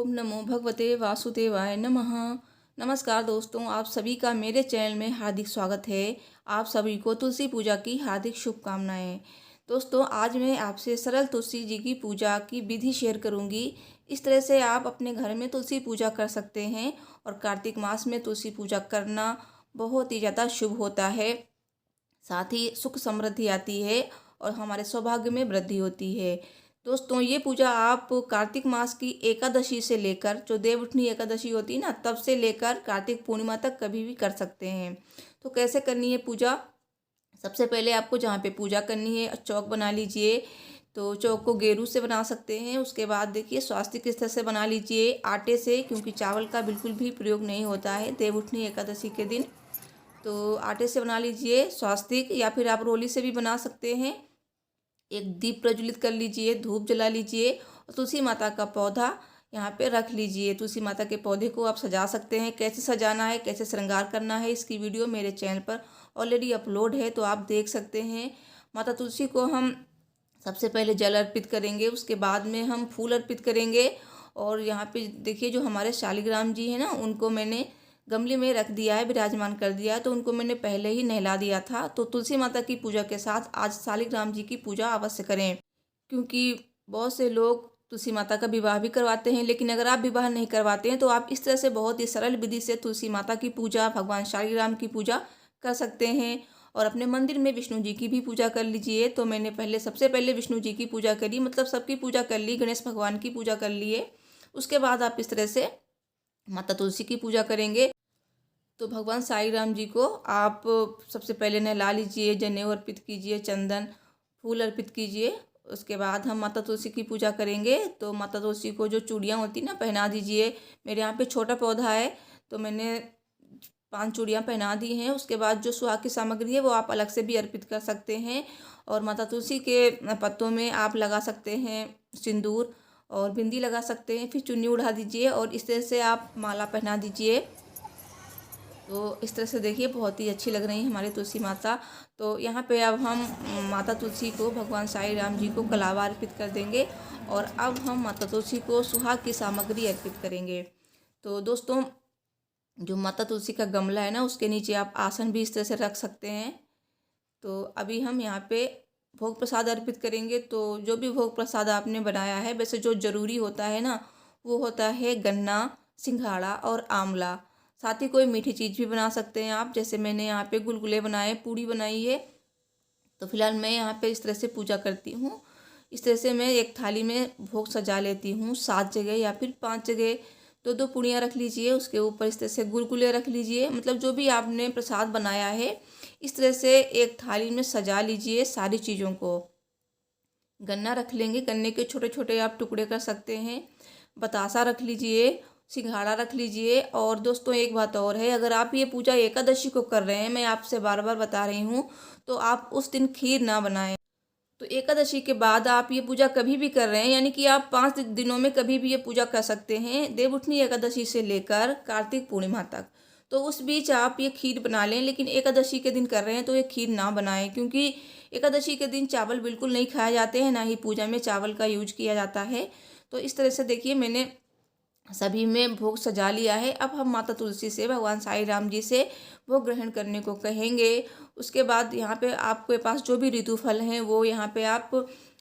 ओम नमो भगवते वासुदेवाय नमः। नमस्कार दोस्तों, आप सभी का मेरे चैनल में हार्दिक स्वागत है। आप सभी को तुलसी पूजा की हार्दिक शुभकामनाएं। दोस्तों, आज मैं आपसे सरल तुलसी जी की पूजा की विधि शेयर करूंगी। इस तरह से आप अपने घर में तुलसी पूजा कर सकते हैं और कार्तिक मास में तुलसी पूजा करना बहुत ही ज़्यादा शुभ होता है। साथ ही सुख समृद्धि आती है और हमारे सौभाग्य में वृद्धि होती है। दोस्तों, ये पूजा आप कार्तिक मास की एकादशी से लेकर, जो देवउठनी एकादशी होती है ना, तब से लेकर कार्तिक पूर्णिमा तक कभी भी कर सकते हैं। तो कैसे करनी है पूजा? सबसे पहले आपको जहाँ पे पूजा करनी है चौक बना लीजिए। तो चौक को गेरू से बना सकते हैं। उसके बाद देखिए स्वास्तिक स्तर से बना लीजिए आटे से, क्योंकि चावल का बिल्कुल भी प्रयोग नहीं होता है देवउठनी एकादशी के दिन। तो आटे से बना लीजिए स्वास्तिक, या फिर आप रोली से भी बना सकते हैं। एक दीप प्रज्वलित कर लीजिए, धूप जला लीजिए और तुलसी माता का पौधा यहाँ पे रख लीजिए। तुलसी माता के पौधे को आप सजा सकते हैं। कैसे सजाना है, कैसे श्रृंगार करना है, इसकी वीडियो मेरे चैनल पर ऑलरेडी अपलोड है, तो आप देख सकते हैं। माता तुलसी को हम सबसे पहले जल अर्पित करेंगे, उसके बाद में हम फूल अर्पित करेंगे। और यहाँ पे देखिए जो हमारे शालिग्राम जी हैं ना, उनको मैंने गमले में रख दिया है, विराजमान कर दिया है। तो उनको मैंने पहले ही नहला दिया था। तो तुलसी माता की पूजा के साथ आज शालिग्राम जी की पूजा अवश्य करें, क्योंकि बहुत से लोग तुलसी माता का विवाह भी करवाते हैं। लेकिन अगर आप विवाह नहीं करवाते हैं तो आप इस तरह से बहुत ही सरल विधि से तुलसी माता की पूजा, भगवान शालिग्राम की पूजा कर सकते हैं। और अपने मंदिर में विष्णु जी की भी पूजा कर लीजिए। तो मैंने सबसे पहले विष्णु जी की पूजा करी, मतलब सबकी पूजा कर ली, गणेश भगवान की पूजा कर लिए। उसके बाद आप इस तरह से माता तुलसी की पूजा करेंगे। तो भगवान साईं राम जी को आप सबसे पहले नहला लीजिए, जनेऊ अर्पित कीजिए, चंदन फूल अर्पित कीजिए। उसके बाद हम माता तुलसी की पूजा करेंगे। तो माता तुलसी को जो चूड़ियाँ होती ना, पहना दीजिए। मेरे यहाँ पे छोटा पौधा है तो मैंने 5 चूड़ियाँ पहना दी हैं। उसके बाद जो सुहाग की सामग्री है वो आप अलग से भी अर्पित कर सकते हैं। और माता तुलसी के पत्तों में आप लगा सकते हैं सिंदूर और बिंदी लगा सकते हैं। फिर चुन्नी उड़ा दीजिए और इस तरह से आप माला पहना दीजिए। तो इस तरह से देखिए बहुत ही अच्छी लग रही है हमारी तुलसी माता। तो यहाँ पे अब हम माता तुलसी को, भगवान साईं राम जी को कलावा अर्पित कर देंगे। और अब हम माता तुलसी को सुहाग की सामग्री अर्पित करेंगे। तो दोस्तों, जो माता तुलसी का गमला है ना, उसके नीचे आप आसन भी इस तरह से रख सकते हैं। तो अभी हम यहाँ पे भोग प्रसाद अर्पित करेंगे। तो जो भी भोग प्रसाद आपने बनाया है, वैसे जो ज़रूरी होता है ना, वो होता है गन्ना, सिंघाड़ा और आंवला। साथ ही कोई मीठी चीज़ भी बना सकते हैं आप, जैसे मैंने यहाँ पे गुलगुले बनाए, पूड़ी बनाई है। तो फिलहाल मैं यहाँ पे इस तरह से पूजा करती हूँ। इस तरह से मैं एक थाली में भोग सजा लेती हूँ, 7 जगह या फिर 5 जगह। 2-2 पूड़ियाँ रख लीजिए, उसके ऊपर इस तरह से गुलगुले रख लीजिए। मतलब जो भी आपने प्रसाद बनाया है, इस तरह से एक थाली में सजा लीजिए सारी चीज़ों को। गन्ना रख लेंगे, गन्ने के छोटे छोटे आप टुकड़े कर सकते हैं। बतासा रख लीजिए, सिंघाड़ा रख लीजिए। और दोस्तों, एक बात और है, अगर आप ये पूजा एकादशी को कर रहे हैं, मैं आपसे बार बार बता रही हूँ, तो आप उस दिन खीर ना बनाएं। तो एकादशी के बाद आप ये पूजा कभी भी कर रहे हैं, यानी कि आप 5 दिनों में कभी भी ये पूजा कर सकते हैं, देवउठनी एकादशी से लेकर कार्तिक पूर्णिमा तक। तो उस बीच आप ये खीर बना लें। लेकिन एकादशी के दिन कर रहे हैं तो ये खीर ना बनाएं, क्योंकि एकादशी के दिन चावल बिल्कुल नहीं खाए जाते हैं, ना ही पूजा में चावल का यूज किया जाता है। तो इस तरह से देखिए मैंने सभी में भोग सजा लिया है। अब हम माता तुलसी से, भगवान साईं राम जी से भोग ग्रहण करने को कहेंगे। उसके बाद यहाँ पे आपके पास जो भी ऋतु फल हैं वो यहाँ पे आप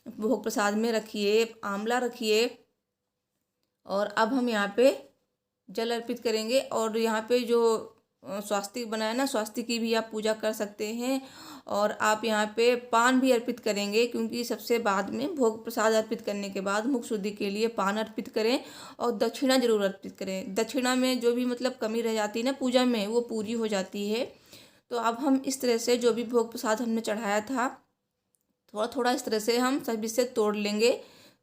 भोग प्रसाद में रखिए, आंवला रखिए। और अब हम यहाँ पे जल अर्पित करेंगे। और यहाँ पे जो स्वास्तिक बनाया ना, स्वास्तिक की भी आप पूजा कर सकते हैं। और आप यहाँ पे पान भी अर्पित करेंगे, क्योंकि सबसे बाद में भोग प्रसाद अर्पित करने के बाद मुख शुद्धि के लिए पान अर्पित करें। और दक्षिणा जरूर अर्पित करें। दक्षिणा में जो भी मतलब कमी रह जाती है ना पूजा में, वो पूरी हो जाती है। तो अब हम इस तरह से जो भी भोग प्रसाद हमने चढ़ाया था, थोड़ा थोड़ा इस तरह से हम सभी से तोड़ लेंगे,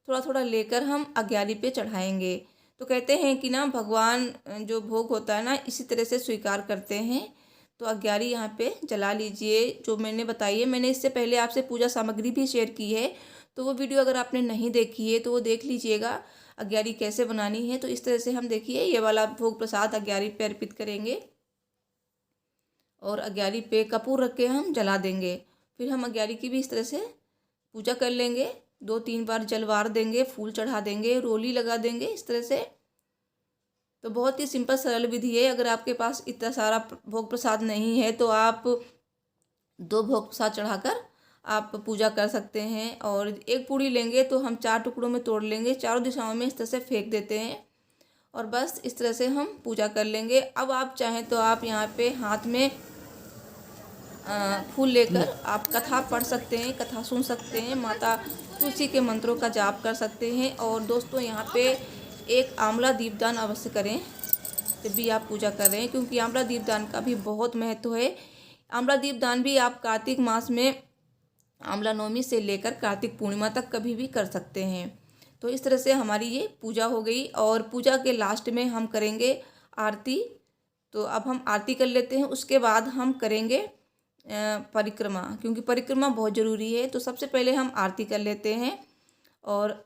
थोड़ा थोड़ा लेकर हम अग्यारी पे चढ़ाएंगे। तो कहते हैं कि ना, भगवान जो भोग होता है ना, इसी तरह से स्वीकार करते हैं। तो अग्यारी यहाँ पे जला लीजिए, जो मैंने बताई है। मैंने इससे पहले आपसे पूजा सामग्री भी शेयर की है, तो वो वीडियो अगर आपने नहीं देखी है तो वो देख लीजिएगा, अग्यारी कैसे बनानी है। तो इस तरह से हम देखिए ये वाला भोग प्रसाद अग्यारी पे अर्पित करेंगे और अग्यारी पे कपूर रख के हम जला देंगे। फिर हम अग्यारी की भी इस तरह से पूजा कर लेंगे, 2-3 बार जलवार देंगे, फूल चढ़ा देंगे, रोली लगा देंगे इस तरह से। तो बहुत ही सिंपल सरल विधि है। अगर आपके पास इतना सारा भोग प्रसाद नहीं है तो आप 2 भोग प्रसाद चढ़ाकर आप पूजा कर सकते हैं। और एक पूड़ी लेंगे तो हम 4 टुकड़ों में तोड़ लेंगे, चारों दिशाओं में इस तरह से फेंक देते हैं और बस इस तरह से हम पूजा कर लेंगे। अब आप चाहें तो आप यहाँ पे हाथ में फूल लेकर आप कथा पढ़ सकते हैं, कथा सुन सकते हैं, माता तुलसी के मंत्रों का जाप कर सकते हैं। और दोस्तों यहाँ पे एक आंवला दीपदान अवश्य करें जब भी आप पूजा कर रहे हैं, क्योंकि आंवला दीपदान का भी बहुत महत्व है। आंवला दीपदान भी आप कार्तिक मास में आंवला नवमी से लेकर कार्तिक पूर्णिमा तक कभी भी कर सकते हैं। तो इस तरह से हमारी ये पूजा हो गई। और पूजा के लास्ट में हम करेंगे आरती। तो अब हम आरती कर लेते हैं, उसके बाद हम करेंगे परिक्रमा, क्योंकि परिक्रमा बहुत ज़रूरी है। तो सबसे पहले हम आरती कर लेते हैं। और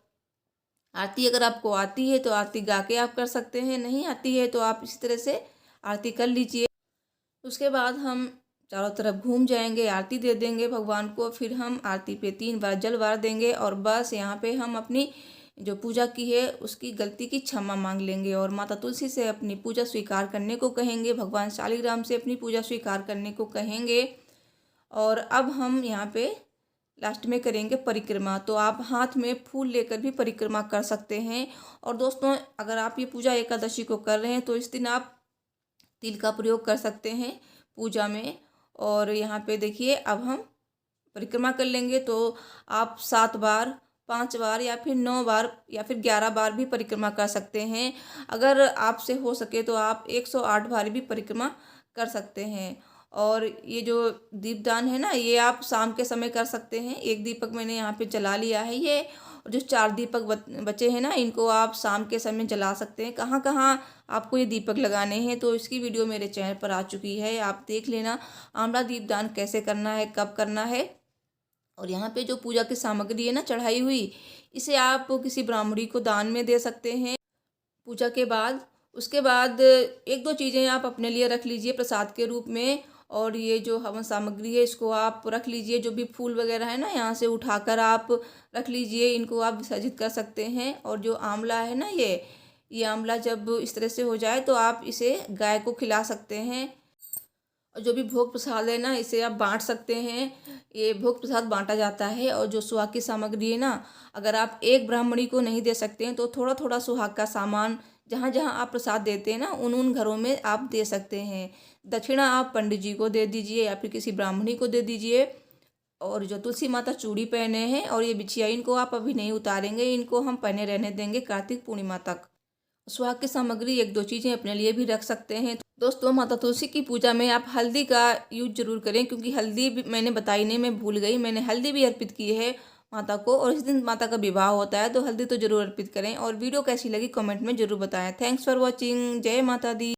आरती अगर आपको आती है तो आरती गा के आप कर सकते हैं, नहीं आती है तो आप इसी तरह से आरती कर लीजिए। उसके बाद हम चारों तरफ घूम जाएंगे, आरती दे देंगे भगवान को। फिर हम आरती पे 3 बार जल वार देंगे और बस यहाँ पे हम अपनी जो पूजा की है उसकी गलती की क्षमा मांग लेंगे और माता तुलसी से अपनी पूजा स्वीकार करने को कहेंगे, भगवान शालिग्राम से अपनी पूजा स्वीकार करने को कहेंगे। और अब हम यहाँ पे लास्ट में करेंगे परिक्रमा। तो आप हाथ में फूल लेकर भी परिक्रमा कर सकते हैं। और दोस्तों अगर आप ये पूजा एकादशी को कर रहे हैं तो इस दिन आप तिल का प्रयोग कर सकते हैं पूजा में। और यहाँ पे देखिए अब हम परिक्रमा कर लेंगे तो आप 7 बार, 5 बार या फिर 9 बार या फिर 11 बार भी परिक्रमा कर सकते हैं। अगर आपसे हो सके तो आप 108 बार भी परिक्रमा कर सकते हैं। और ये जो दीपदान है ना, ये आप शाम के समय कर सकते हैं। एक दीपक मैंने यहाँ पे जला लिया है ये, और जो 4 दीपक बचे हैं ना, इनको आप शाम के समय जला सकते हैं। कहाँ कहाँ आपको ये दीपक लगाने हैं तो इसकी वीडियो मेरे चैनल पर आ चुकी है, आप देख लेना। आंवला दीपदान कैसे करना है, कब करना है। और यहाँ पे जो पूजा की सामग्री है ना चढ़ाई हुई, इसे आप किसी ब्राह्मणी को दान में दे सकते हैं पूजा के बाद। उसके बाद 1-2 चीज़ें आप अपने लिए रख लीजिए प्रसाद के रूप में। और ये जो हवन सामग्री है इसको आप रख लीजिए, जो भी फूल वगैरह है ना यहाँ से उठाकर आप रख लीजिए, इनको आप विसर्जित कर सकते हैं। और जो आंवला है ना, ये आंवला जब इस तरह से हो जाए तो आप इसे गाय को खिला सकते हैं। और जो भी भोग प्रसाद है ना, इसे आप बांट सकते हैं। ये भोग प्रसाद बांटा जाता है। और जो सुहाग की सामग्री है ना, अगर आप एक ब्राह्मणी को नहीं दे सकते हैं तो थोड़ा थोड़ा सुहाग का सामान जहाँ जहाँ आप प्रसाद देते हैं ना, उन घरों में आप दे सकते हैं। दक्षिणा आप पंडित जी को दे दीजिए या फिर किसी ब्राह्मणी को दे दीजिए। और जो तुलसी माता चूड़ी पहने हैं और ये बिछिया, इनको आप अभी नहीं उतारेंगे, इनको हम पहने रहने देंगे कार्तिक पूर्णिमा तक। सुहाग की सामग्री 1-2 चीज़ें अपने लिए भी रख सकते हैं। दोस्तों माता तुलसी की पूजा में आप हल्दी का यूज जरूर करें, क्योंकि हल्दी भी मैंने बताई नहीं, मैं भूल गई, मैंने हल्दी भी अर्पित की है माता को। और इस दिन माता का विवाह होता है तो हल्दी तो जरूर अर्पित करें। और वीडियो कैसी लगी कमेंट में जरूर बताएं। Thanks for watching. जय माता दी।